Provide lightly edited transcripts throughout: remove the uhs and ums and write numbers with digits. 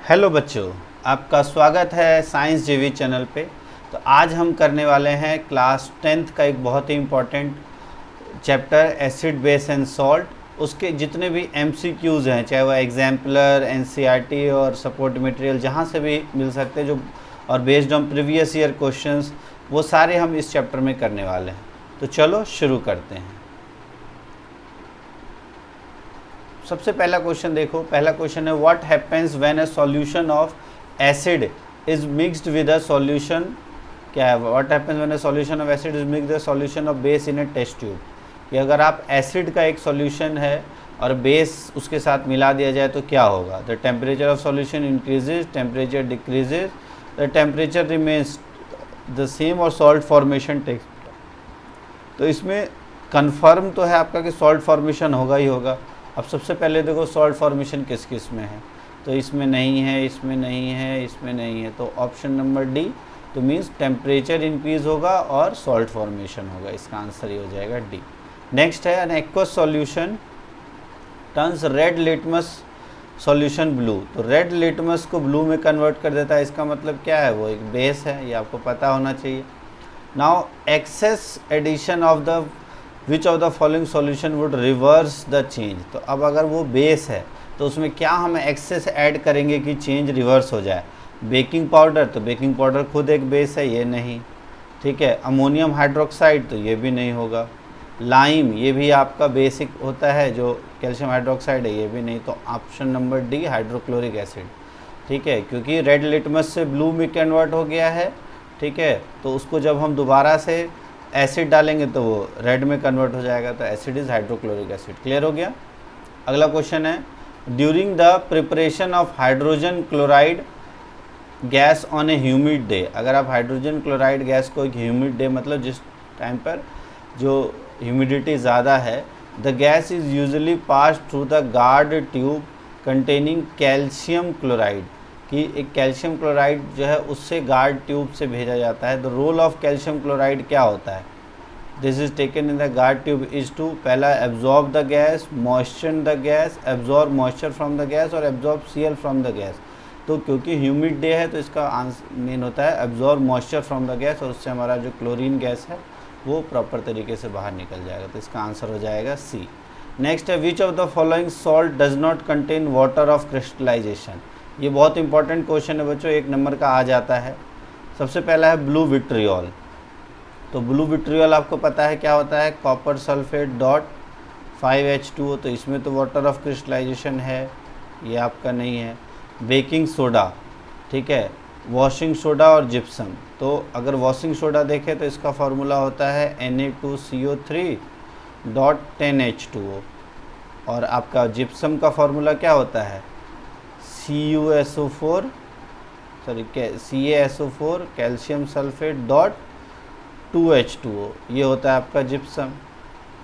Hello बच्चों, आपका स्वागत है साइंस जेवी चैनल पे। तो आज हम करने वाले हैं क्लास 10th का एक बहुत ही important chapter acid base and salt. उसके जितने भी एमसीक्यूज़ हैं, चाहे वह एग्जाम्पलर, एनसीईआरटी और सपोर्ट मटेरियल जहाँ से भी मिल सकते हैं, जो और based on previous year questions, वो सारे हम इस चैप्टर में करने वाले हैं। तो चलो शुरू करते हैं। सबसे पहला क्वेश्चन देखो। पहला क्वेश्चन है what happens when a solution of acid is mixed with a solution. क्या है? What happens when a solution of acid is mixed with a solution of base in a test tube. कि अगर आप acid का एक solution है और base उसके साथ मिला दिया जाए तो क्या होगा? The temperature of solution increases, temperature decreases, the temperature remains the same और सॉल्ट फॉर्मेशन टेक्स। तो इसमें कन्फर्म तो है आपका कि सॉल्ट फॉर्मेशन होगा ही होगा। अब सबसे पहले देखो सॉल्ट फॉर्मेशन किस किस में है, तो इसमें नहीं है, इसमें नहीं है, इसमें नहीं है, तो ऑप्शन नंबर डी। तो मीन्स टेम्परेचर इंक्रीज होगा और सॉल्ट फॉर्मेशन होगा। इसका आंसर ये हो जाएगा डी। नेक्स्ट है an aqueous solution turns red litmus solution blue. तो रेड लिटमस को ब्लू में कन्वर्ट कर देता है। इसका मतलब क्या है? वो एक बेस है, ये आपको पता होना चाहिए। Now excess addition of the which of the following solution would reverse the change. तो अब अगर वो बेस है तो उसमें क्या हम एक्सेस ऐड करेंगे कि चेंज रिवर्स हो जाए? बेकिंग पाउडर, तो बेकिंग पाउडर खुद एक बेस है, ये नहीं। ठीक है, अमोनियम हाइड्रोक्साइड, तो ये भी नहीं होगा। लाइम, ये भी आपका बेसिक होता है, जो कैल्शियम हाइड्रोक्साइड है, ये भी नहीं। तो option number D hydrochloric acid. ठीक है, क्योंकि रेड लिटमस से ब्लू में कन्वर्ट हो गया है। ठीक है, तो उसको जब हम दोबारा से एसिड डालेंगे तो वो रेड में कन्वर्ट हो जाएगा। तो acid is hydrochloric acid. Clear हो गया? अगला क्वेश्चन है during the preparation of hydrogen chloride gas on A humid day. अगर आप हाइड्रोजन क्लोराइड गैस को एक ह्यूमिड डे, मतलब जिस टाइम पर जो ह्यूमिडिटी ज़्यादा है, the gas is usually pass through the guard tube containing calcium chloride. कि एक कैल्शियम क्लोराइड जो है उससे गार्ड ट्यूब से भेजा जाता है। The role of calcium chloride क्या होता है? This is taken in the guard tube is to पहला absorb the gas, moisture the gas, absorb moisture from the gas और absorb CL from the gas. तो क्योंकि ह्यूमिड डे है तो इसका आंसर मेन होता है absorb moisture from the gas, और उससे हमारा जो क्लोरीन गैस है वो प्रॉपर तरीके से बाहर निकल जाएगा। तो इसका आंसर हो जाएगा सी। नेक्स्ट है which of the following salt does not contain water of crystallization. ये बहुत इंपॉर्टेंट क्वेश्चन है बच्चों, 1 नंबर का आ जाता है। सबसे पहला है ब्लू विट्रियोल। तो ब्लू विट्रियोल आपको पता है क्या होता है? Copper sulphate dot 5H2O। तो इसमें तो वाटर ऑफ क्रिस्टलाइजेशन है, ये आपका नहीं है। बेकिंग सोडा, ठीक है, वॉशिंग सोडा और जिप्सम। तो अगर वॉशिंग सोडा देखें तो इसका फार्मूला होता है Na2CO3 डॉट 10H2O। और आपका जिप्सम का फार्मूला क्या होता है? CaSO4 calcium sulphate dot 2H2O, ये होता है आपका जिप्सम।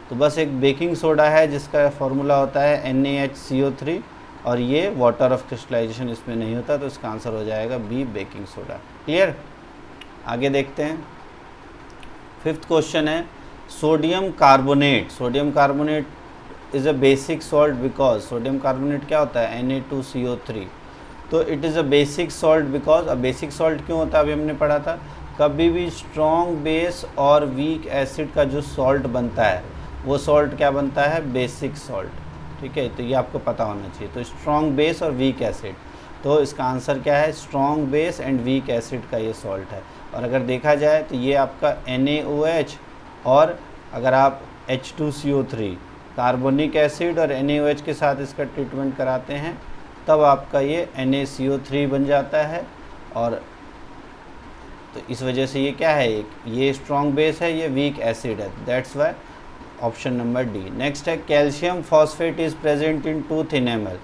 तो बस एक बेकिंग सोडा है जिसका फार्मूला होता है NaHCO3, और ये वाटर ऑफ क्रिस्टलाइजेशन इसमें नहीं होता। तो इसका आंसर हो जाएगा बी, बेकिंग सोडा। क्लियर? आगे देखते हैं। 5th क्वेश्चन है sodium carbonate. Sodium carbonate is a basic salt because, sodium carbonate क्या होता है? Na2CO3। तो it is a basic salt because. अब बेसिक सॉल्ट क्यों होता है? अभी हमने पढ़ा था, कभी भी स्ट्रॉन्ग बेस और वीक एसिड का जो सॉल्ट बनता है वो सॉल्ट क्या बनता है? Basic salt. ठीक है, तो ये आपको पता होना चाहिए। तो स्ट्रॉन्ग बेस और वीक एसिड, तो इसका आंसर क्या है? Strong base and weak acid का ये सॉल्ट है। और अगर देखा जाए तो ये आपका NaOH, और अगर आप H2CO3 कार्बोनिक एसिड और NaOH के साथ इसका ट्रीटमेंट कराते हैं तब आपका ये NaCO3 बन जाता है। और तो इस वजह से ये क्या है? ये स्ट्रॉन्ग बेस है, ये वीक एसिड है। That's why option number D. Next है calcium phosphate is present in tooth enamel.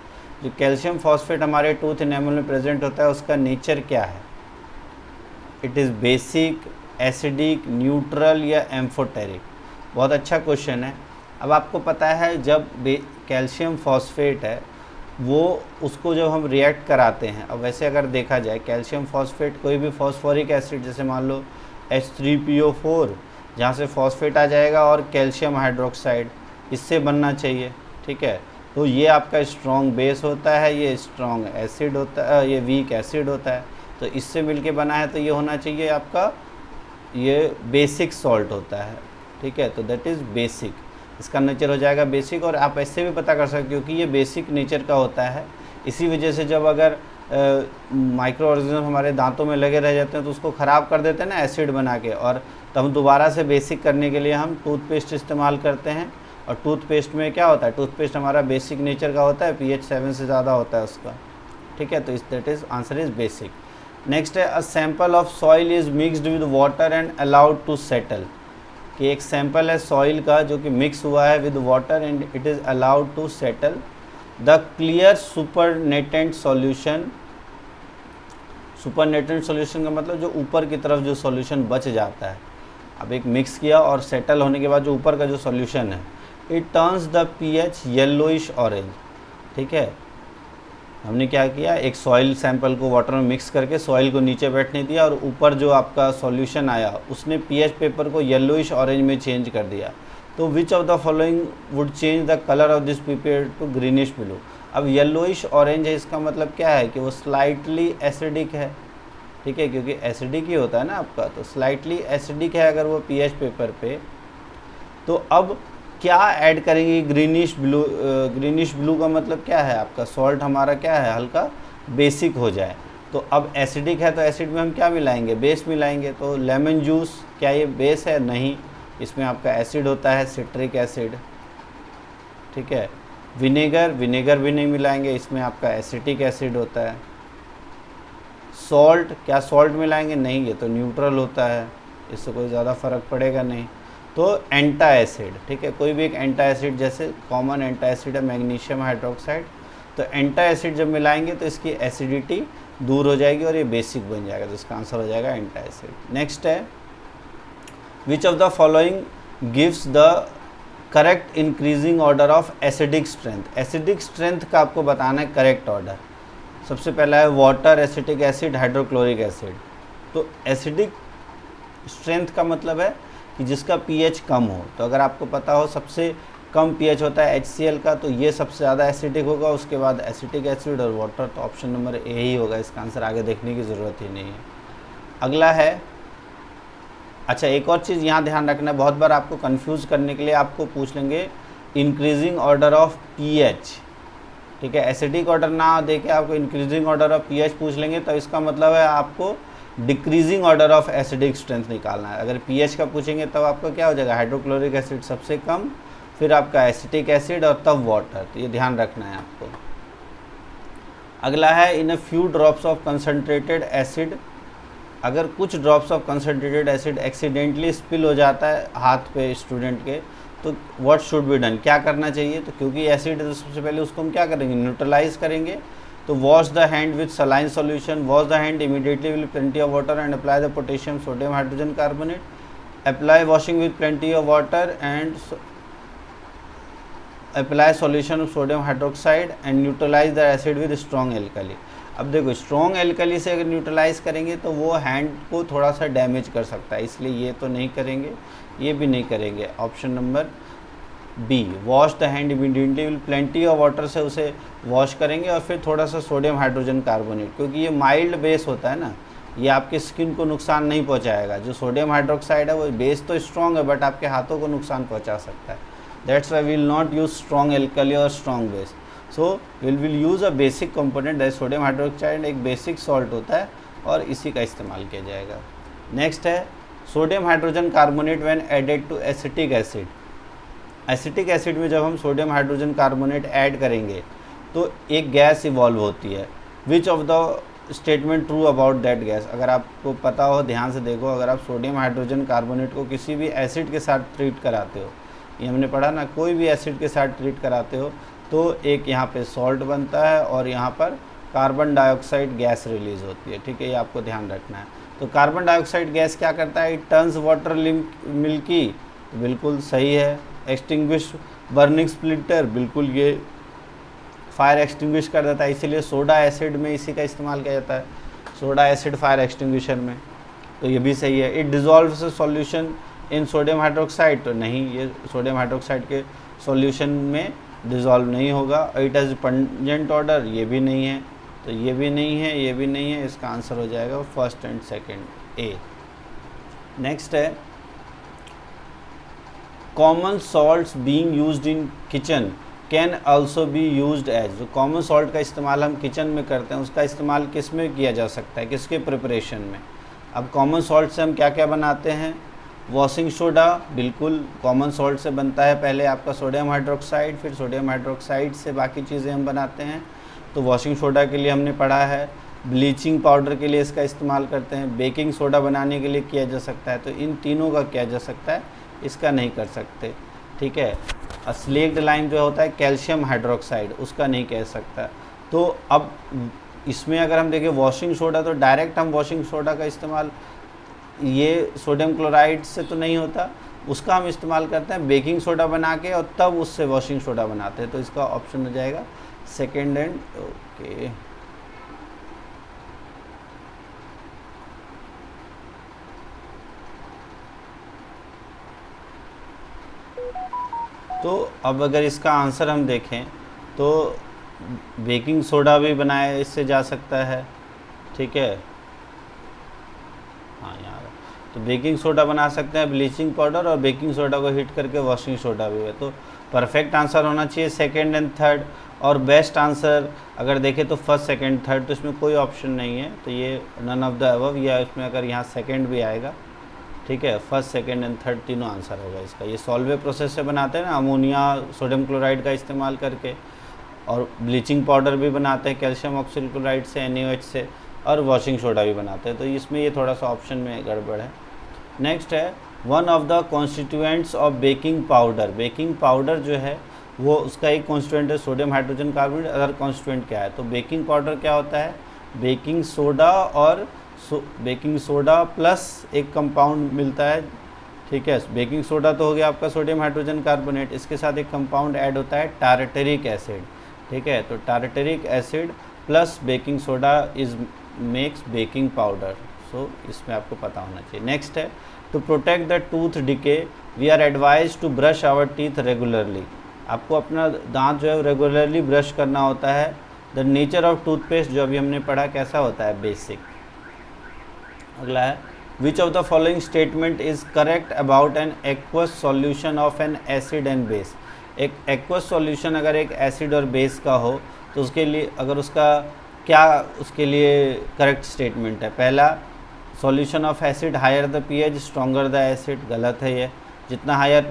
जो कैल्शियम फॉस्फेट हमारे टूथ इनेमल में प्रेजेंट होता है उसका नेचर क्या है? It is basic, acidic, neutral या एम्फोटेरिक। बहुत अच्छा क्वेश्चन है। अब आपको पता है जब कैल्शियम फॉस्फेट है वो उसको जब हम रिएक्ट कराते हैं, अब वैसे अगर देखा जाए कैल्शियम फॉस्फेट कोई भी फॉस्फोरिक एसिड, जैसे मान लो H3PO4, जहाँ से फॉस्फेट आ जाएगा और कैल्शियम हाइड्रोक्साइड, इससे बनना चाहिए। ठीक है, तो ये आपका स्ट्रॉन्ग बेस होता है, ये स्ट्रॉन्ग एसिड होता है, ये वीक एसिड होता है। तो इससे मिलके बना है तो ये होना चाहिए आपका, ये बेसिक सॉल्ट होता है, ठीक है। तो दैट इज़ बेसिक, इसका नेचर हो जाएगा बेसिक। और आप ऐसे भी पता कर सकते हो क्योंकि ये बेसिक नेचर का होता है, इसी वजह से जब अगर माइक्रो ऑर्गेनिज्म हमारे दांतों में लगे रह जाते हैं तो उसको ख़राब कर देते हैं ना एसिड बना के, और तब हम दोबारा से बेसिक करने के लिए हम टूथपेस्ट इस्तेमाल करते हैं। और टूथपेस्ट में क्या होता है, टूथपेस्ट हमारा बेसिक नेचर का होता है, pH 7 से ज़्यादा होता है उसका, ठीक है। तो इस that is answer is basic. Next है a sample of soil is mixed with water and allowed to settle, कि एक सैंपल है सॉइल का जो कि मिक्स हुआ है with water and it is allowed to settle. The clear supernatant solution, supernatant solution का मतलब जो ऊपर की तरफ जो सॉल्यूशन बच जाता है, अब एक मिक्स किया और सेटल होने के बाद जो ऊपर का जो सॉल्यूशन है, it turns the pH yellowish orange, ठीक है। हमने क्या किया, एक सॉइल सैंपल को वाटर में मिक्स करके सॉइल को नीचे बैठने दिया और ऊपर जो आपका सॉल्यूशन आया उसने pH पेपर को येलोइश ऑरेंज में चेंज कर दिया। तो विच of the following would change the colour of this paper two greenish blue. अब येलोइश ऑरेंज है, इसका मतलब क्या है कि वो स्लाइटली एसिडिक है, ठीक है, क्योंकि एसिडिक ही होता है ना आपका, तो स्लाइटली एसिडिक है अगर वो pH पेपर पे। तो अब क्या ऐड करेंगे, ग्रीनिश ब्लू। ग्रीनिश ब्लू का मतलब क्या है, आपका सॉल्ट हमारा क्या है, हल्का बेसिक हो जाए। तो अब एसिडिक है तो एसिड में हम क्या मिलाएंगे, बेस मिलाएंगे। तो लेमन जूस क्या ये बेस है, नहीं, इसमें आपका एसिड होता है सिट्रिक एसिड, ठीक है। विनेगर, विनेगर भी नहीं मिलाएंगे, इसमें आपका एसिटिक एसिड होता है। सॉल्ट, क्या सॉल्ट मिलाएंगे, नहीं, ये तो न्यूट्रल होता है, इससे कोई ज़्यादा फ़र्क पड़ेगा नहीं। तो एंटा एसिड, ठीक है, कोई भी एक एंटा एसिड, जैसे कॉमन एंटा एसिड है मैग्नीशियम हाइड्रोक्साइड, तो एंटा एसिड जब मिलाएंगे तो इसकी एसिडिटी दूर हो जाएगी और ये बेसिक बन जाएगा, तो इसका आंसर हो जाएगा एंटा एसिड। नेक्स्ट है which of the following gives the correct increasing order of acidic strength. Acidic strength का आपको बताना है करेक्ट ऑर्डर। सबसे पहला है water, acetic acid, hydrochloric acid. तो एसिडिक स्ट्रेंथ का मतलब है कि जिसका pH कम हो। तो अगर आपको पता हो सबसे कम pH होता है HCl का, तो ये सबसे ज़्यादा एसिडिक होगा, उसके बाद एसिटिक एसिड और वाटर। तो ऑप्शन नंबर ए ही होगा इसका आंसर, आगे देखने की ज़रूरत ही नहीं है। अगला है, अच्छा एक और चीज़ यहाँ ध्यान रखना है, बहुत बार आपको कंफ्यूज करने के लिए आपको पूछ लेंगे इंक्रीजिंग ऑर्डर ऑफ pH, ठीक है। एसिडिक ऑर्डर ना दे के आपको इंक्रीजिंग ऑर्डर ऑफ pH पूछ लेंगे तो इसका मतलब है आपको decreasing order of acidic strength निकालना है। अगर pH का पूछेंगे तब आपका क्या हो जाएगा, हाइड्रोक्लोरिक एसिड सबसे कम, फिर आपका एसिटिक एसिड और तब वाटर। तो ये ध्यान रखना है आपको। अगला है in a few drops of concentrated acid, अगर कुछ drops of concentrated acid accidentally spill हो जाता है हाथ पे स्टूडेंट के, तो व्हाट शुड बी डन, क्या करना चाहिए। तो क्योंकि एसिड है तो सबसे पहले उसको हम क्या करेंगे, न्यूट्रलाइज करेंगे। तो wash the hand with saline solution, wash the hand immediately with plenty of water and apply the potassium sodium hydrogen carbonate, apply washing with plenty of water and apply solution of sodium hydroxide and neutralize the acid with strong alkali. अब देखो strong alkali से अगर neutralise करेंगे तो वो hand को थोड़ा सा डैमेज कर सकता है, इसलिए ये तो नहीं करेंगे, ये भी नहीं करेंगे। Option number B, wash the hand immediately will plenty of water से उसे वॉश करेंगे और फिर थोड़ा सा सोडियम हाइड्रोजन कार्बोनेट, क्योंकि ये माइल्ड बेस होता है ना, ये आपके स्किन को नुकसान नहीं पहुंचाएगा। जो सोडियम हाइड्रोक्साइड है वो बेस तो स्ट्रॉन्ग है बट आपके हाथों को नुकसान पहुंचा सकता है। That's why will not use strong alkali और strong base, so will use a basic component that sodium hydroxide एक बेसिक सॉल्ट होता है और इसी का इस्तेमाल किया जाएगा। नेक्स्ट है sodium hydrogen carbonate when added to acetic acid. Acetic acid में जब हम सोडियम हाइड्रोजन कार्बोनेट ऐड करेंगे तो एक गैस इवॉल्व होती है। Which of the statement true about that gas, अगर आपको पता हो ध्यान से देखो, अगर आप सोडियम हाइड्रोजन कार्बोनेट को किसी भी एसिड के साथ ट्रीट कराते हो, ये हमने पढ़ा ना, कोई भी एसिड के साथ ट्रीट कराते हो तो एक यहाँ पे सॉल्ट बनता है और यहाँ पर कार्बन डाइऑक्साइड गैस रिलीज होती है, ठीक है, ये आपको ध्यान रखना है। तो कार्बन डाइऑक्साइड गैस क्या करता है, इट टर्न्स वाटर मिल्की, बिल्कुल सही है। एक्सटिंग्विश बर्निंग स्प्लिटर, बिल्कुल ये फायर एक्सटिंग्विश कर देता है, इसीलिए सोडा एसिड में इसी का इस्तेमाल किया जाता है, सोडा एसिड फायर एक्सटिंग्विशर में, तो ये भी सही है। It dissolves a solution in sodium hydroxide, तो नहीं, ये सोडियम हाइड्रोक्साइड के सॉल्यूशन में डिज़ोल्व नहीं होगा। इट हैज़ पंजेंट ऑर्डर, ये भी नहीं है, तो ये भी नहीं है, ये भी नहीं है, इसका आंसर हो जाएगा first and second A. Next है common salts being used in kitchen can also be used as. जो कॉमन सॉल्ट का इस्तेमाल हम किचन में करते हैं उसका इस्तेमाल किस में किया जा सकता है, किसके प्रिपरेशन में। अब कॉमन सॉल्ट से हम क्या क्या बनाते हैं, वॉशिंग सोडा बिल्कुल कॉमन सॉल्ट से बनता है, पहले आपका सोडियम हाइड्रोक्साइड, फिर सोडियम हाइड्रोक्साइड से बाकी चीज़ें हम बनाते हैं, तो वॉशिंग सोडा के लिए हमने पढ़ा है। ब्लीचिंग पाउडर के लिए इसका इस्तेमाल करते हैं, बेकिंग सोडा बनाने के लिए किया जा सकता है, तो इन तीनों का किया जा सकता है, इसका नहीं कर सकते, ठीक है। स्लेक्ड लाइम जो होता है कैल्शियम हाइड्रोक्साइड, उसका नहीं कह सकता। तो अब इसमें अगर हम देखें वॉशिंग सोडा, तो डायरेक्ट हम वॉशिंग सोडा का इस्तेमाल ये सोडियम क्लोराइड से तो नहीं होता, उसका हम इस्तेमाल करते हैं बेकिंग सोडा बना के और तब उससे वॉशिंग सोडा बनाते हैं, तो इसका ऑप्शन हो जाएगा सेकेंड एंड ओके। तो अब अगर इसका आंसर हम देखें तो बेकिंग सोडा भी बनाया इससे जा सकता है, ठीक है, हाँ यार, तो बेकिंग सोडा बना सकते हैं, ब्लीचिंग पाउडर और बेकिंग सोडा को हीट करके वॉशिंग सोडा भी है। तो परफेक्ट आंसर होना चाहिए सेकंड एंड थर्ड, और बेस्ट आंसर अगर देखें तो फर्स्ट सेकंड थर्ड, तो इसमें कोई ऑप्शन नहीं है, तो ये नन ऑफ द अबव, या इसमें अगर यहाँ सेकंड भी आएगा, ठीक है, फर्स्ट सेकंड एंड थर्ड तीनों आंसर होगा इसका। ये सॉल्वे प्रोसेस से बनाते हैं ना, अमोनिया सोडियम क्लोराइड का इस्तेमाल करके, और ब्लीचिंग पाउडर भी बनाते हैं कैल्शियम ऑक्सील क्लोराइड से, NaOH से, और वॉशिंग सोडा भी बनाते हैं, तो इसमें ये थोड़ा सा ऑप्शन में गड़बड़ है। नेक्स्ट है one of the constituents of baking powder. Baking powder जो है वो उसका एक कॉन्स्टिट्यूएंट है sodium hydrogen carbonate, other constituent क्या है, तो बेकिंग पाउडर क्या होता है, बेकिंग सोडा और बेकिंग सोडा प्लस एक कंपाउंड मिलता है, ठीक है। बेकिंग सोडा तो हो गया आपका सोडियम हाइड्रोजन कार्बोनेट, इसके साथ एक कंपाउंड ऐड होता है टारटेरिक एसिड, ठीक है, तो tartaric acid plus baking soda is makes baking powder, so इसमें आपको पता होना चाहिए। नेक्स्ट है to protect the tooth decay we are advised to brush our teeth regularly. आपको अपना दांत जो है रेगुलरली ब्रश करना होता है। द नेचर ऑफ टूथपेस्ट जो अभी हमने पढ़ा कैसा होता है, बेसिक। अगला है which of the following statement is correct about an aqueous solution of N acid and base. एक एक्वस सॉल्यूशन अगर एक एसिड और बेस का हो तो उसके लिए अगर उसका क्या उसके लिए करेक्ट स्टेटमेंट है। पहला, solution of acid higher the pH stronger the acid, गलत है ये, जितना हायर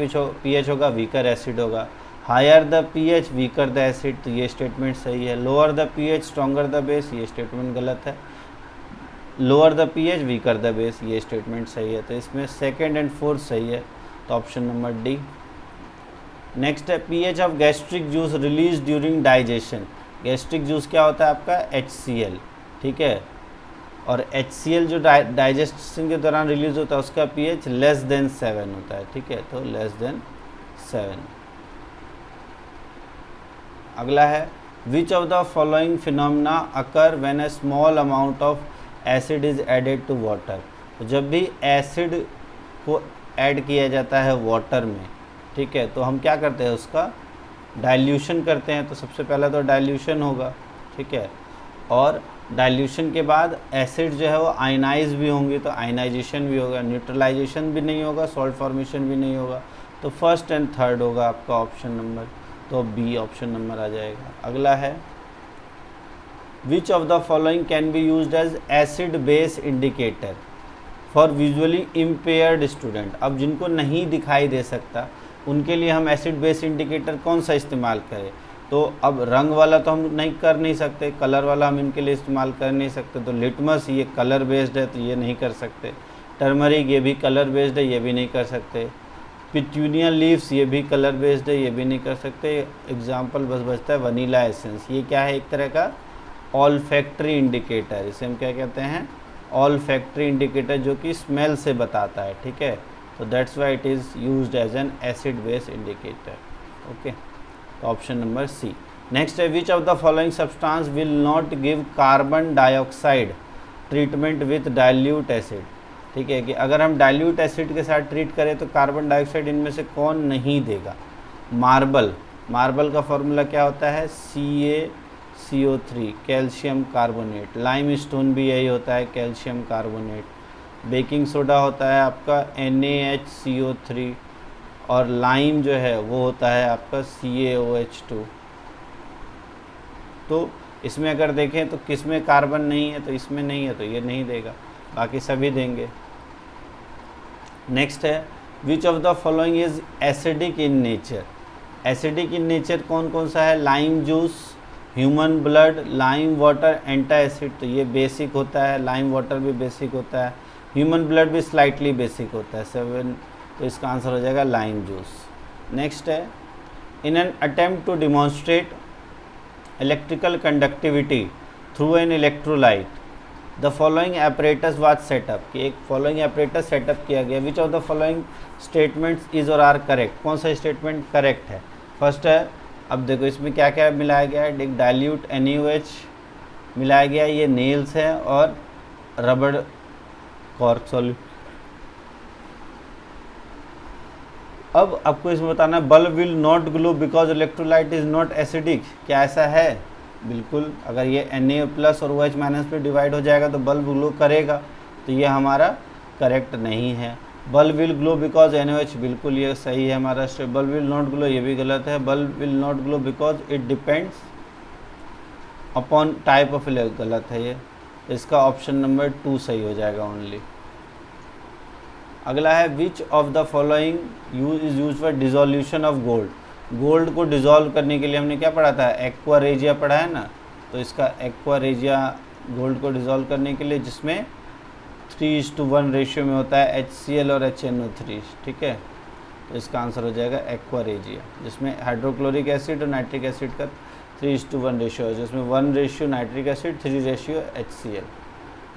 पीएच होगा वीकर एसिड होगा। Higher the pH weaker the acid, तो ये स्टेटमेंट सही है। Lower the pH stronger the base, ये स्टेटमेंट गलत है। Lower the pH weaker the base, ये स्टेटमेंट सही है, तो इसमें सेकंड एंड फोर्थ सही है, तो ऑप्शन नंबर डी। नेक्स्ट है pH of gastric juice release during digestion. Gastric juice क्या होता है आपका, HCl, ठीक है, और HCl जो डाइजेशन के दौरान रिलीज होता है उसका पीएच लेस देन 7 होता है, ठीक है, तो लेस देन 7। अगला है which of the following phenomena occur when a small amount of acid is added to water. तो जब भी एसिड को ऐड किया जाता है वाटर में, ठीक है, तो हम क्या करते हैं, उसका डाइल्यूशन करते हैं। तो सबसे पहला तो डाइल्यूशन होगा, ठीक है, और डाइल्यूशन के बाद एसिड जो है वो आयनाइज भी होंगे, तो आयनाइजेशन भी होगा, न्यूट्रलाइजेशन भी नहीं होगा, सॉल्ट फॉर्मेशन भी नहीं होगा, तो फर्स्ट एंड थर्ड होगा आपका ऑप्शन नंबर, तो बी ऑप्शन नंबर आ जाएगा। अगला है which of the following can be used as acid base indicator for visually impaired student. अब जिनको नहीं दिखाई दे सकता उनके लिए हम एसिड बेस इंडिकेटर कौन सा इस्तेमाल करें, तो अब रंग वाला तो हम नहीं कर नहीं सकते, कलर वाला हम इनके लिए इस्तेमाल कर नहीं सकते, तो लिटमस ये कलर बेस्ड है तो ये नहीं कर सकते। टर्मरिक ये भी कलर बेस्ड है, ये भी नहीं कर सकते। पिट्यूनिया लीव्स ये भी कलर बेस्ड है, ये भी नहीं कर सकते। एग्जाम्पल बस बचता है वनीला एसेंस, ये क्या है, एक तरह का ऑल फैक्ट्री इंडिकेटर, इसे हम क्या कहते हैं, ऑल फैक्ट्री इंडिकेटर, जो कि स्मेल से बताता है, ठीक है, तो that's why it is used as an acid base indicator, okay, तो ऑप्शन नंबर सी। नेक्स्ट है which of the following substance will not give carbon dioxide treatment with dilute acid. ठीक है, कि अगर हम डाइल्यूट एसिड के साथ treat करें तो कार्बन डाइऑक्साइड इनमें से कौन नहीं देगा। मार्बल, मार्बल का फॉर्मूला क्या होता है, CaCO3 calcium carbonate. Lime stone भी यही होता है, कैल्शियम कार्बोनेट। बेकिंग सोडा होता है आपका NaHCO3 और लाइम जो है वो होता है आपका CaOH2। तो इसमें अगर देखें तो किस में कार्बन नहीं है, तो इसमें नहीं है तो ये नहीं देगा, बाकी सभी देंगे। नेक्स्ट है which of the following is acidic in nature. Acidic in nature कौन कौन सा है, lime juice, human blood, lime water, antacid. तो ये बेसिक होता है, लाइम वाटर भी बेसिक होता है, ह्यूमन ब्लड भी स्लाइटली बेसिक होता है 7। तो इसका आंसर हो जाएगा लाइम जूस। नेक्स्ट है in an attempt to demonstrate electrical conductivity through an electrolyte the following apparatus was setup, कि एक फॉलोइंग एपरेटस सेटअप किया गया। Which of the following statements is और आर करेक्ट, कौन सा स्टेटमेंट करेक्ट है। First है, अब देखो इसमें क्या क्या मिलाया गया है, एक डाइल्यूट NaOH मिलाया गया, ये नेल्स है और रबड़ कॉर्क सॉल्यूट। अब आपको इसमें बताना है bulb will not glow because electrolyte is not acidic, क्या ऐसा है, बिल्कुल। अगर ये Na+ और OH- पे डिवाइड हो जाएगा तो बल्ब ग्लो करेगा, तो ये हमारा करेक्ट नहीं है। Bulb will glow because NaOH, बिल्कुल ये सही है हमारा। बल्ब विल नॉट ग्लो ये भी गलत है। Bulb will not glow because it depends upon type of, गलत है ये। इसका ऑप्शन नंबर 2 सही हो जाएगा ओनली। अगला है which of the following is use for dissolution of gold. Gold को डिसॉल्व करने के लिए हमने क्या पढ़ा था, एक्वा रेजिया पढ़ा है ना। तो इसका एक्वा रेजिया गोल्ड को डिसॉल्व करने के लिए, जिसमें 3:1 रेशियो में होता है HCl और HNO3, ठीक है। तो इसका आंसर हो जाएगा एक्वा रेजिया, जिसमें हाइड्रोक्लोरिक एसिड और नाइट्रिक एसिड का 3:1 रेशियो है, जिसमें 1 ratio nitric acid, 3 ratio HCl।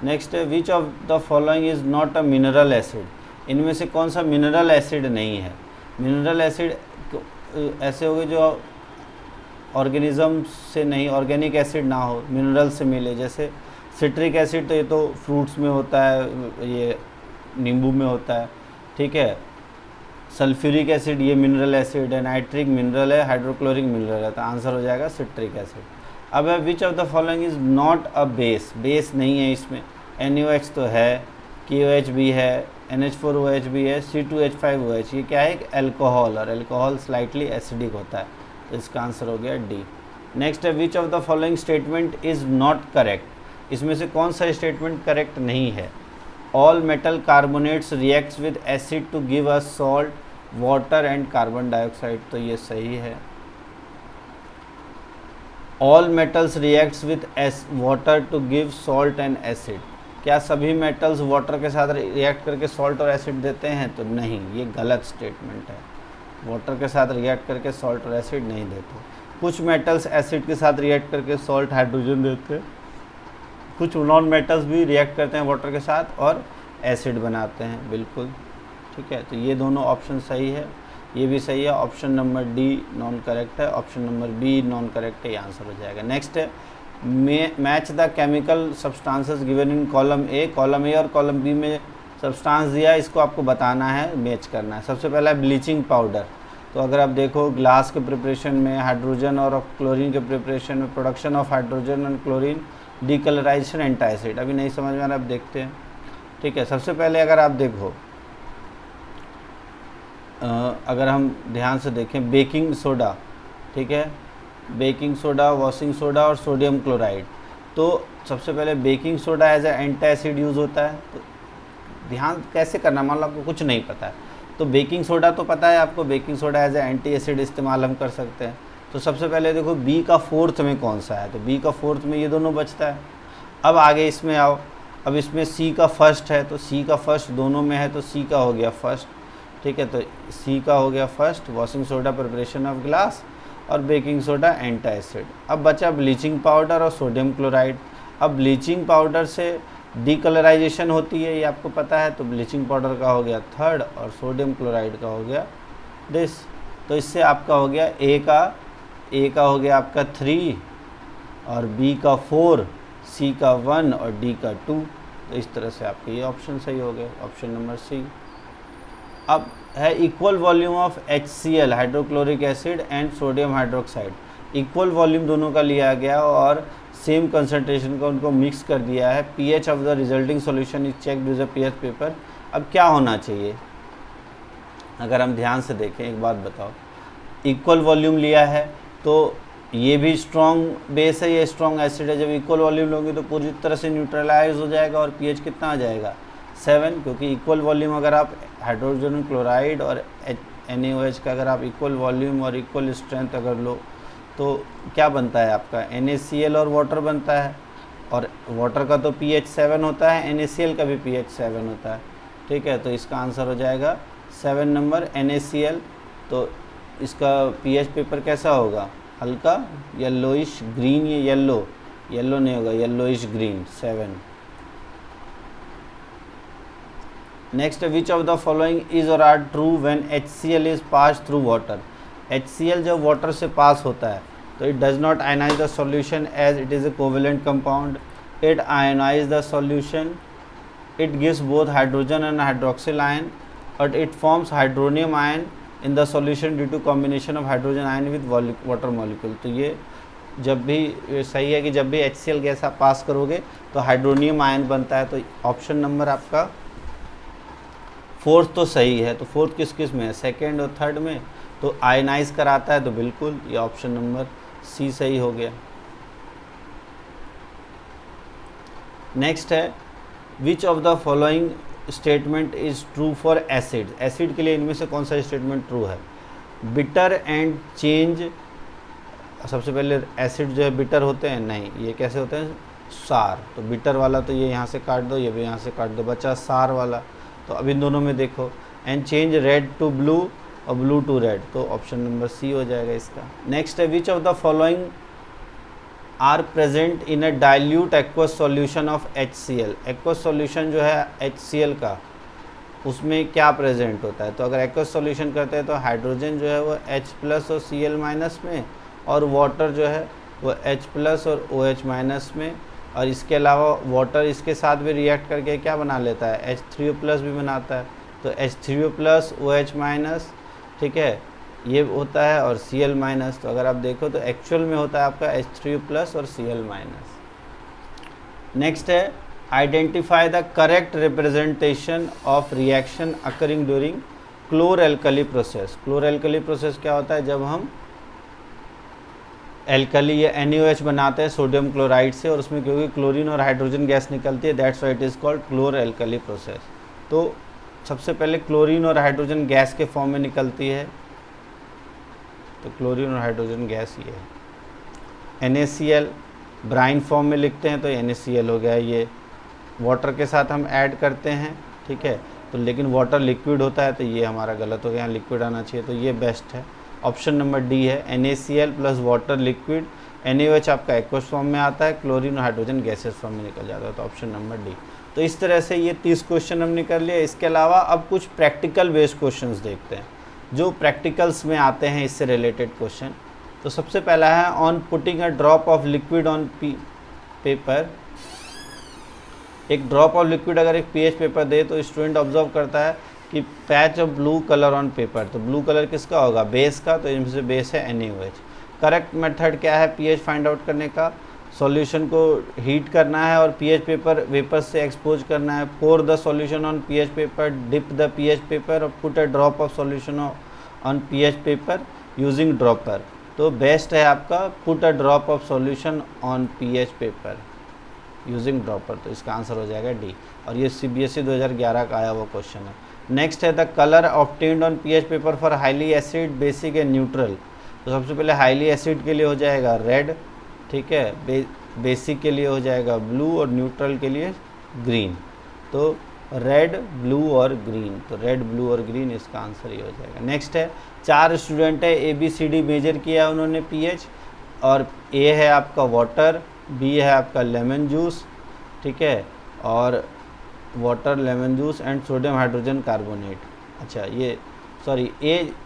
Next है which of the following is not a mineral acid. इनमें से कौन सा मिनरल एसिड नहीं है। मिनरल एसिड ऐसे हो गए जो ऑर्गेनिज्म से नहीं, ऑर्गेनिक एसिड ना हो, मिनरल से मिले। जैसे सिट्रिक एसिड तो ये तो फ्रूट्स में होता है, ये नींबू में होता है, ठीक है। सल्फ्यूरिक एसिड ये मिनरल एसिड है, नाइट्रिक मिनरल है, हाइड्रोक्लोरिक मिनरल है। तो आंसर हो जाएगा सिट्रिक एसिड। अब है which of the following is not a base. Base नहीं है इसमें, NaOH तो है, KOH भी है, NH4OH भी है, C2H5OH। ये क्या है, एक एल्कोहल, और एल्कोहल स्लाइटली एसिडिक होता है। तो इसका आंसर हो गया D। नेक्स्ट है which of the following statement is not correct. इसमें से कौन सा स्टेटमेंट करेक्ट नहीं है। All metal carbonates reacts with acid to give us salt, water and carbon dioxide. तो ये सही है। All metals reacts with water to give salt and acid. क्या सभी मेटल्स वाटर के साथ रिएक्ट करके सॉल्ट और एसिड देते हैं, तो नहीं, ये गलत स्टेटमेंट है। वाटर के साथ रिएक्ट करके सॉल्ट और एसिड नहीं देते। कुछ मेटल्स एसिड के साथ रिएक्ट करके सॉल्ट हाइड्रोजन देते हैं, कुछ नॉन मेटल्स भी रिएक्ट करते हैं वाटर के साथ और एसिड बनाते हैं, बिल्कुल, ठीक है। तो ये दोनों ऑप्शन सही है, ये भी सही है। Option number D non correct है, option number B non correct है, ये आंसर हो जाएगा। नेक्स्ट है match the chemical substances given in column A। Column A और कॉलम B में सब्सटेंस दिया है, इसको आपको बताना है, मैच करना है। सबसे पहला है ब्लीचिंग पाउडर। तो अगर आप देखो ग्लास के प्रिपरेशन में हाइड्रोजन और क्लोरीन के प्रिपरेशन में production of hydrogen and chlorine, decolourisation, antacid. अभी नहीं समझ में आ रहा, आप देखते हैं, ठीक है। सबसे पहले अगर आप देखो, अगर हम ध्यान से देखें, बेकिंग सोडा, ठीक है, बेकिंग सोडा, वॉशिंग सोडा और सोडियम क्लोराइड। तो सबसे पहले baking soda as a antacid use होता है। तो ध्यान कैसे करना, मान लो आपको कुछ नहीं पता है तो बेकिंग सोडा तो पता है आपको, baking soda as a anti acid इस्तेमाल हम कर सकते हैं। तो सबसे पहले देखो B का 4th में कौन सा है, तो B का 4th में ये दोनों बचता है। अब आगे इसमें आओ, अब इसमें C का 1st है, तो C का 1st दोनों में है, तो C का हो गया 1st, ठीक है। तो C का हो गया 1st, washing soda preparation of glass और बेकिंग सोडा एंटा एसिड। अब बचा ब्लीचिंग पाउडर और सोडियम क्लोराइड। अब ब्लीचिंग पाउडर से डीकलराइजेशन होती है, ये आपको पता है, तो ब्लीचिंग पाउडर का हो गया 3rd और सोडियम क्लोराइड का हो गया दिस। तो इससे आपका हो गया A का हो गया आपका 3 और B का 4, C का 1 और D का 2। तो इस तरह से आपके ये ऑप्शन सही हो गए, ऑप्शन नंबर C। अब है equal volume of HCl hydrochloric acid and sodium hydroxide, equal volume दोनों का लिया गया और सेम कंसंट्रेशन का उनको मिक्स कर दिया है। pH of the resulting solution is checked with the pH paper. अब क्या होना चाहिए, अगर हम ध्यान से देखें, एक बात बताओ, इक्वल वॉल्यूम लिया है तो ये भी स्ट्रॉन्ग बेस है, ये स्ट्रॉन्ग एसिड है, जब इक्वल वॉल्यूम लोगे तो पूरी तरह से न्यूट्रलाइज हो जाएगा और pH कितना आ जाएगा 7, क्योंकि इक्वल वॉल्यूम अगर आप हाइड्रोजन क्लोराइड और NaOH का अगर आप इक्वल वॉल्यूम और इक्वल स्ट्रेंथ अगर लो तो क्या बनता है आपका NaCl और वाटर बनता है, और वाटर का तो pH 7 होता है, NaCl का भी pH 7 होता है, ठीक है। तो इसका आंसर हो जाएगा 7 नंबर NaCl। तो इसका pH पेपर कैसा होगा, हल्का येलोइश ग्रीन, ये येलो नहीं होगा, yellowish green 7। Next, which of the following is और आर ट्रू व्हेन HCl इज पास थ्रू वाटर। HCl जब वाटर से पास होता है तो it does not ionise the solution as it is a covalent compound, it ionise the solution, it gives both hydrogen and hydroxyl ion, but it forms hydronium ion in the solution due to combination of hydrogen ion with water molecule। तो ये जब भी सही है कि जब भी HCl gas आप पास करोगे तो हाइड्रोनियम आयन बनता है। तो ऑप्शन नंबर आपका 4th तो सही है। तो 4th किस किस में है, 2nd और 3rd में, तो आयनाइज कराता है, तो बिल्कुल ये ऑप्शन नंबर C सही हो गया। नेक्स्ट है, which of the following statement is true for acid. Acid के लिए इनमें से कौन सा स्टेटमेंट ट्रू है। बिटर एंड चेंज, सबसे पहले एसिड जो है बिटर होते हैं, नहीं, ये कैसे होते हैं, सार। तो बिटर वाला तो ये यहाँ से काट दो, ये भी यहाँ से काट दो, बचा सार वाला। तो अब इन दोनों में देखो, and change red to blue और ब्लू टू रेड, तो ऑप्शन नंबर C हो जाएगा इसका। नेक्स्ट है, which of the following are present in a dilute aqueous solution of HCl। Aqueous solution जो है HCl का, उसमें क्या प्रेजेंट होता है। तो अगर एक्वस सॉल्यूशन करते हैं तो हाइड्रोजन जो है वो H+ और Cl- में, और वाटर जो है वो H+ और OH- में, और इसके अलावा वाटर इसके साथ भी रिएक्ट करके क्या बना लेता है, H3O+ भी बनाता है। तो H3O+, OH-, ठीक है, ये होता है, और Cl-। तो अगर आप देखो तो एक्चुअल में होता है आपका H3O+ और Cl-। नेक्स्ट है, identify the correct representation of reaction occurring during chlor alkali process. Chlor alkali process क्या होता है, जब हम एल्कली या NaOH बनाते हैं सोडियम क्लोराइड से, और उसमें क्योंकि क्लोरीन और हाइड्रोजन गैस निकलती है, that's why it is called chlor alkali process. तो सबसे पहले क्लोरीन और हाइड्रोजन गैस के फॉर्म में निकलती है, तो क्लोरीन और हाइड्रोजन गैस ये है। NaCl ब्राइन फॉर्म में लिखते हैं तो NaCl हो गया। ये वाटर के साथ हम ऐड करते हैं, ठीक है, तो लेकिन वाटर लिक्विड होता है, तो ये हमारा गलत हो गया, यहाँ लिक्विड आना चाहिए, तो ये बेस्ट है। ऑप्शन नंबर D है, NaCl plus water liquid. NaOH आपका एक्वस फॉर्म में आता है, क्लोरीन और हाइड्रोजन गैसेस फॉर्म में निकल जाता है, तो ऑप्शन नंबर D। तो इस तरह से ये 30 क्वेश्चन हमने कर लिए। इसके अलावा अब कुछ प्रैक्टिकल बेस्ड क्वेश्चंस देखते हैं जो प्रैक्टिकल्स में आते हैं, इससे रिलेटेड क्वेश्चन। तो सबसे पहला है, on putting a drop of liquid on paper. एक ड्रॉप ऑफ लिक्विड अगर एक pH पेपर दे तो स्टूडेंट ऑब्जर्व करता है कि patch of blue colour on paper. तो ब्लू कलर किसका होगा, बेस का, तो इनमें से बेस है NaOH। करेक्ट मेथड क्या है pH फाइंड आउट करने का, सॉल्यूशन को हीट करना है और pH पेपर वेपर से एक्सपोज करना है। Pour the solution on pH paper, dip the pH paper और put a drop of solution on pH paper using dropper. तो बेस्ट है आपका put a drop of solution on pH paper using dropper, तो इसका answer हो जाएगा D। और ये CBSE 2011 का आया हुआ क्वेश्चन है। नेक्स्ट है, the colour obtained on pH paper for highly acid, basic and neutral. तो सबसे पहले हाईली एसिड के लिए हो जाएगा रेड, ठीक है, बेसिक के लिए हो जाएगा ब्लू और न्यूट्रल के लिए ग्रीन। तो रेड, ब्लू और ग्रीन, तो रेड, ब्लू और ग्रीन, इसका आंसर ये हो जाएगा। नेक्स्ट है, 4 स्टूडेंट है, ABCD मेजर किया उन्होंने pH, और A है आपका वाटर, B है आपका लेमन जूस, ठीक है, और water, lemon juice and sodium hydrogen carbonate. अच्छा, ये सॉरी,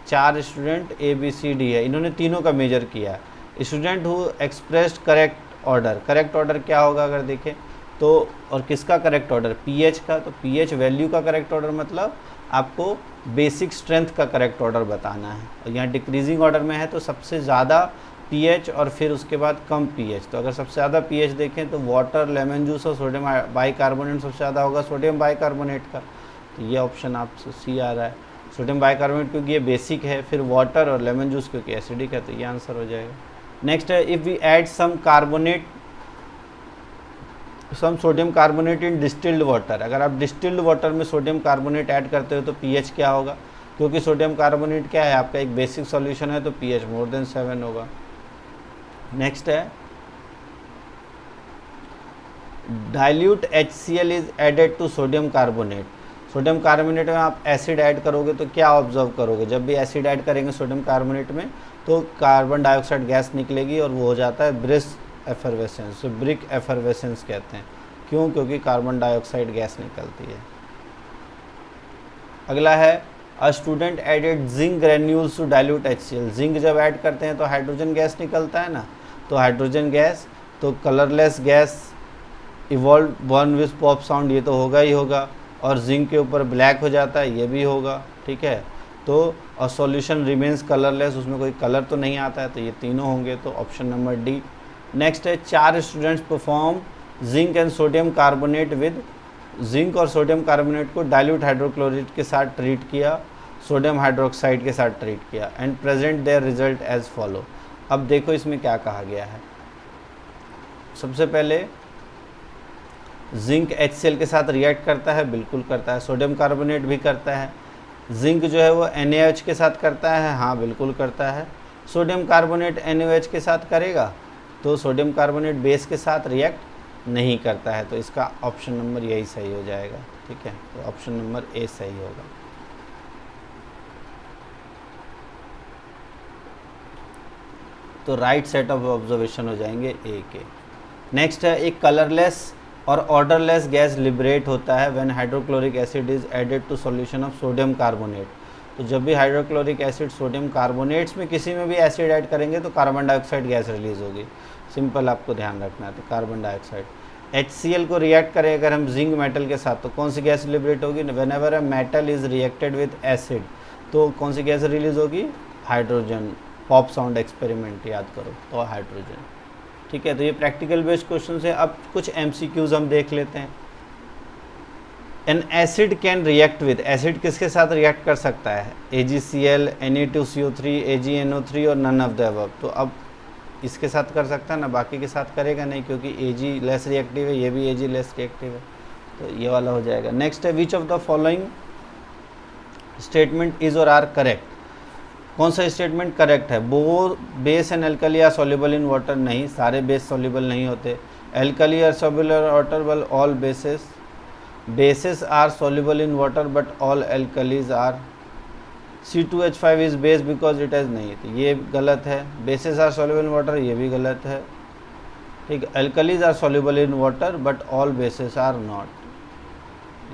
4 स्टूडेंट ABCD है, इन्होंने तीनों का मेजर किया। Student who expressed correct order. Correct order क्या होगा अगर देखें, तो और किसका करेक्ट ऑर्डर, पीएच का, तो पीएच वैल्यू का करेक्ट ऑर्डर मतलब आपको बेसिक स्ट्रेंथ का करेक्ट ऑर्डर बताना है। और यहाँ डिक्रीजिंग ऑर्डर में है तो सबसे ज़्यादा पीएच और फिर उसके बाद कम पीएच। तो अगर सबसे ज़्यादा पीएच देखें तो वाटर, लेमन जूस और सोडियम बाइकार्बोनेट सबसे ज़्यादा होगा सोडियम बाइकार्बोनेट का। तो ये ऑप्शन आपसे सी आ रहा है, सोडियम बाइकार्बोनेट क्योंकि ये बेसिक है, फिर वाटर और लेमन जूस क्योंकि एसिडिक है, तो ये आंसर हो जाएगा। नेक्स्ट है if we add some sodium carbonate in distilled water, अगर आप डिस्टिल्ड वाटर में सोडियम कार्बोनेट ऐड करते हो तो पीएच क्या होगा, क्योंकि सोडियम कार्बोनेट क्या है आपका एक बेसिक सॉल्यूशन है, तो पीएच मोर देन 7 होगा। नेक्स्ट है dilute HCl is added to sodium carbonate, sodium carbonate में आप एसिड ऐड करोगे तो क्या ऑब्जर्व करोगे, जब भी एसिड ऐड करेंगे सोडियम कार्बोनेट में तो कार्बन डाइऑक्साइड गैस निकलेगी और वो हो जाता है ब्रिस्क एफरवेसेंस, तो ब्रिक एफरवेसेंस कहते हैं। क्यों, क्योंकि कार्बन डाइऑक्साइड गैस निकलती है। अगला है a student added zinc granules to dilute HCl, zinc जब ऐड करते हैं तो हाइड्रोजन गैस निकलता है ना, तो हाइड्रोजन गैस, तो colourless gas evolve burn with pop sound, ये तो होगा ही होगा, और जिंक के ऊपर ब्लैक हो जाता है, ये भी होगा, ठीक है। तो और सॉल्यूशन रिमेन्स कलरलेस, उसमें कोई कलर तो नहीं आता है, तो ये तीनों होंगे, तो ऑप्शन नंबर डी। नेक्स्ट है 4 students perform zinc and sodium carbonate with, zinc और सोडियम कार्बोनेट को डाइल्यूट हाइड्रोक्लोराइड के साथ ट्रीट किया, सोडियम हाइड्रोक्साइड के साथ ट्रीट किया and present their result as follow. अब देखो इसमें क्या कहा गया है, सबसे पहले जिंक HCl के साथ रिएक्ट करता है, बिल्कुल करता है, सोडियम कार्बोनेट भी करता है, जिंक जो है वो NaOH के साथ करता है, हाँ बिल्कुल करता है, सोडियम कार्बोनेट NaOH के साथ करेगा, तो सोडियम कार्बोनेट बेस के साथ रिएक्ट नहीं करता है, तो इसका ऑप्शन नंबर यही सही हो जाएगा, ठीक है, तो ऑप्शन नंबर ए सही होगा। तो राइट सेट ऑफ ऑब्जर्वेशन हो जाएंगे ए के। नेक्स्ट है एक कलरलेस और ऑर्डरलेस गैस लिबरेट होता है when hydrochloric acid is added to solution of sodium carbonate, तो जब भी हाइड्रोक्लोरिक एसिड सोडियम कार्बोनेट्स में किसी में भी एसिड ऐड करेंगे तो कार्बन डाइऑक्साइड गैस रिलीज होगी, सिंपल आपको ध्यान रखना है, तो कार्बन डाइऑक्साइड। HCl को रिएक्ट करें अगर हम जिंक मेटल के साथ तो कौन सी गैस लिबरेट होगी, whenever a metal is reacted with acid तो कौन सी गैस रिलीज होगी, हाइड्रोजन, पॉप साउंड एक्सपेरिमेंट याद करो, तो हाइड्रोजन, ठीक है। तो ये प्रैक्टिकल बेस्ड क्वेश्चन है। अब कुछ MCQs हम देख लेते हैं। N acid can react with, acid किसके साथ रिएक्ट कर सकता है, AgCl, Na2CO3, AgNO3 और नन ऑफ द अबव, तो अब इसके साथ कर सकता है ना, बाकी के साथ करेगा नहीं क्योंकि Ag लेस रिएक्टिव है, ये भी Ag लेस रिएक्टिव है, तो ये वाला हो जाएगा। नेक्स्ट है which of the following statement is और आर करेक्ट, कौन सा स्टेटमेंट करेक्ट है, वो base and alkali are soluble in water, नहीं सारे बेस सॉल्युबल नहीं होते, alkali are soluble in water but all bases are soluble in water but all alkalis are, C2H5 is base because it has, नहीं, तो ये गलत है, bases are soluble in water ये भी गलत है, ठीक, alkalis are soluble in water but all bases are not,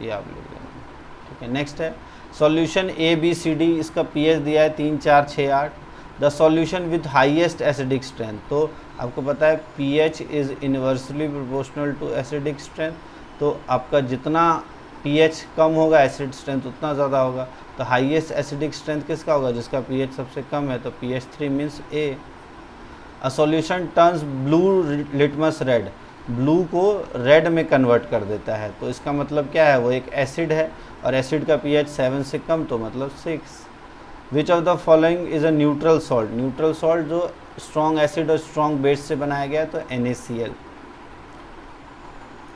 ये आप लिख लेना, ठीक है। नेक्स्ट है सॉल्यूशन ABCD, इसका pH दिया है 3, 4, 6, 8, the solution with highest acidic strength, तो आपको पता है pH is inversely proportional to acidic strength, तो आपका जितना pH कम होगा एसिड स्ट्रेंथ उतना ज़्यादा होगा, तो हाईएस्ट एसिडिक स्ट्रेंथ किसका होगा, जिसका pH सबसे कम है, तो pH 3 means A। A solution turns blue litmus red, blue को रेड में कन्वर्ट कर देता है, तो इसका मतलब क्या है, वो एक एसिड है और एसिड का pH 7 से कम, तो मतलब 6। विच of the following is a neutral salt, neutral salt जो स्ट्रॉन्ग एसिड और स्ट्रॉन्ग बेस से बनाया गया है, तो NaCl,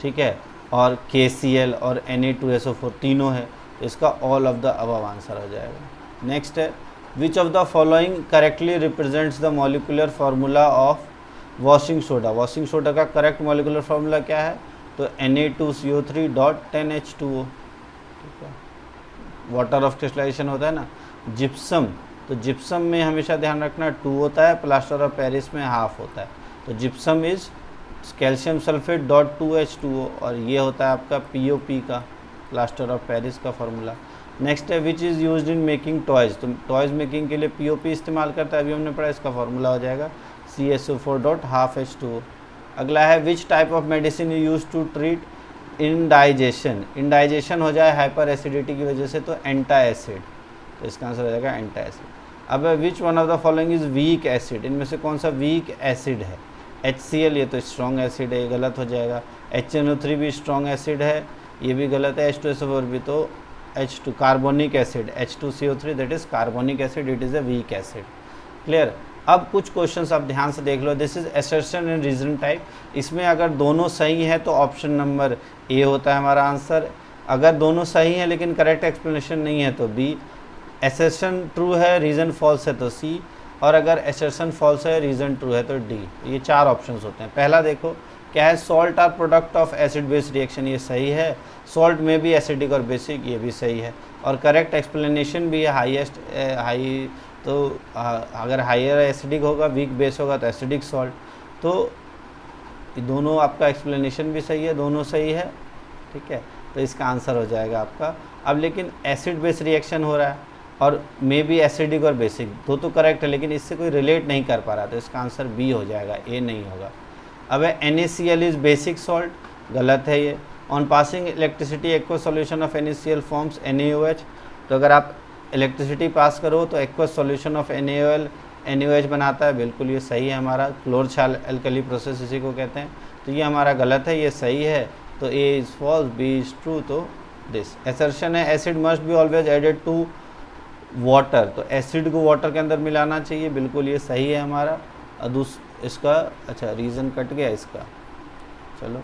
ठीक है, और KCl और Na2SO4 तीनों है, तो इसका all of the above answer हो जाएगा। नेक्स्ट है which of the following correctly represents the molecular formula of washing soda, washing soda का करेक्ट मॉलिकुलर फार्मूला क्या है, तो Na2CO3.10H2O, ठीक है। वाटर ऑफ क्रिस्टलाइजेशन होता है ना, जिप्सम, तो जिप्सम में हमेशा ध्यान रखना 2 होता है, प्लास्टर ऑफ पेरिस में हाफ होता है, तो gypsum is calcium sulphate .2H2O, और ये होता है आपका POP का, प्लास्टर ऑफ पेरिस का फार्मूला। नेक्स्ट है which is used in making toys, तो टॉयज़ मेकिंग के लिए POP इस्तेमाल करता है, अभी हमने पढ़ा, इसका फार्मूला हो जाएगा CSO4.12H2O, अगला है which type of medicine you use to treat indigestion. Indigestion हो जाए हाइपर एसिडिटी की वजह से तो एंटाएसिड, तो इसका आंसर हो जाएगा एंटाएसिड। अब which one of the following is weak acid, इनमें से कौन सा वीक एसिड है। HCl ये तो स्ट्रॉन्ग एसिड है, ये गलत हो जाएगा। HNO3 भी स्ट्रॉन्ग एसिड है, ये भी गलत है। H2SO4 भी तो H2 carbonic acid, H2CO3 that is carbonic acid, it is a weak acid. Clear. अब कुछ क्वेश्चंस आप ध्यान से देख लो। This is assertion and reason type. इसमें अगर दोनों सही है तो ऑप्शन नंबर ए होता है हमारा आंसर। अगर दोनों सही है लेकिन करेक्ट एक्सप्लेनेशन नहीं है तो बी। असर्शन ट्रू है, रीज़न फॉल्स है तो सी, और अगर असर्शन फॉल्स है, रीज़न ट्रू है तो डी। ये 4 ऑप्शंस होते हैं। पहला देखो क्या है, salt are product of acid base reaction, ये सही है। सॉल्ट में भी एसिडिक और बेसिक, ये भी सही है। और करेक्ट एक्सप्लेनेशन भी है हाईएस्ट हाई, तो अगर हायर एसिडिक होगा, वीक बेस होगा तो एसिडिक सॉल्ट। तो दोनों आपका एक्सप्लेनेशन भी सही है, दोनों सही है, ठीक है। तो इसका आंसर हो जाएगा आपका। अब लेकिन एसिड बेस रिएक्शन हो रहा है और मे बी एसिडिक और बेसिक, दो तो करेक्ट है लेकिन इससे कोई रिलेट नहीं कर पा रहा, तो इसका आंसर बी हो जाएगा, ए नहीं होगा। अब NaCl इज बेसिक सॉल्ट, गलत है ये। On passing electricity aqueous solution of NaCl forms NaOH, तो अगर आप इलेक्ट्रिसिटी पास करो तो aqueous solution of NaOL NaOH बनाता है, बिल्कुल ये सही है हमारा। क्लोर क्षार एल्कली प्रोसेस इसी को कहते हैं, तो ये हमारा गलत है, ये सही है। तो A is false, B is true, तो दिस। असर्शन है acid must be always added to water, तो एसिड को वाटर के अंदर मिलाना चाहिए, बिल्कुल ये सही है हमारा। इसका अच्छा रीज़न कट गया इसका, चलो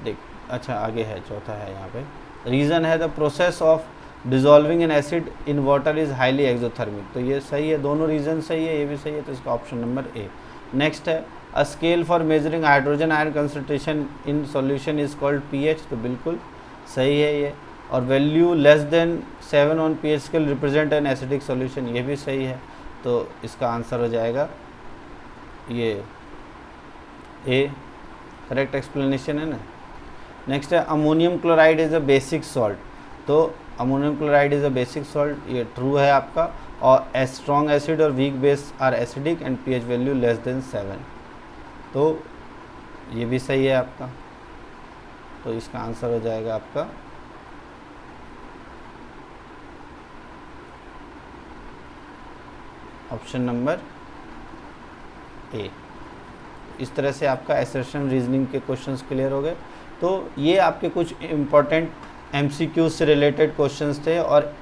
देख, अच्छा आगे है, चौथा है यहाँ पे। रीज़न है the process of dissolving N acid in water is highly exothermic, तो ये सही है, दोनों रीज़न सही है, ये भी सही है, तो इसका ऑप्शन नंबर ए। नेक्स्ट है a scale for measuring hydrogen ion concentration in solution is called pH, तो बिल्कुल सही है ये। और value less than 7 on pH scale represent an acidic solution, ये भी सही है, तो इसका आंसर हो जाएगा ये ए, करेक्ट एक्सप्लेनेशन है ना। नेक्स्ट है ammonium chloride is a basic salt, तो ammonium chloride is a basic salt, ये ट्रू है आपका। और स्ट्रॉन्ग एसिड और weak base are acidic and pH value less than 7, तो ये भी सही है आपका, तो इसका आंसर हो जाएगा आपका ऑप्शन नंबर ए। इस तरह से आपका असर्शन रीजनिंग के क्वेश्चंस क्लियर हो गए। तो ये आपके कुछ इम्पॉर्टेंट MCQ से रिलेटेड क्वेश्चंस थे, और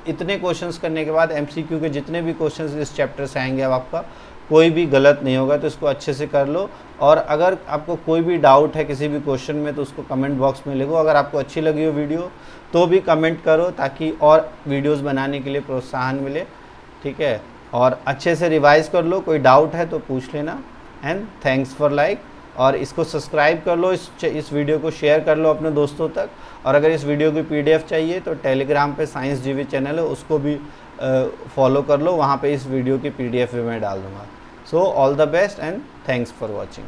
इतने क्वेश्चंस करने के बाद MCQ के जितने भी क्वेश्चंस इस चैप्टर से आएंगे, अब आपका कोई भी गलत नहीं होगा, तो इसको अच्छे से कर लो। और अगर आपको कोई भी डाउट है किसी भी क्वेश्चन में तो उसको कमेंट बॉक्स में लिखो। अगर आपको अच्छी लगी हो वीडियो तो भी कमेंट करो, ताकि और वीडियोस बनाने के लिए प्रोत्साहन मिले, ठीक है। और अच्छे से रिवाइज कर लो, कोई डाउट है तो पूछ लेना। एंड थैंक्स फॉर लाइक, और इसको सब्सक्राइब कर लो, इस वीडियो को शेयर कर लो अपने दोस्तों तक। और अगर इस वीडियो की PDF चाहिए तो टेलीग्राम पे साइंस GV चैनल है, उसको भी फॉलो कर लो, वहाँ पे इस वीडियो की PDF भी मैं डाल दूँगा। So all the best and thanks for watching.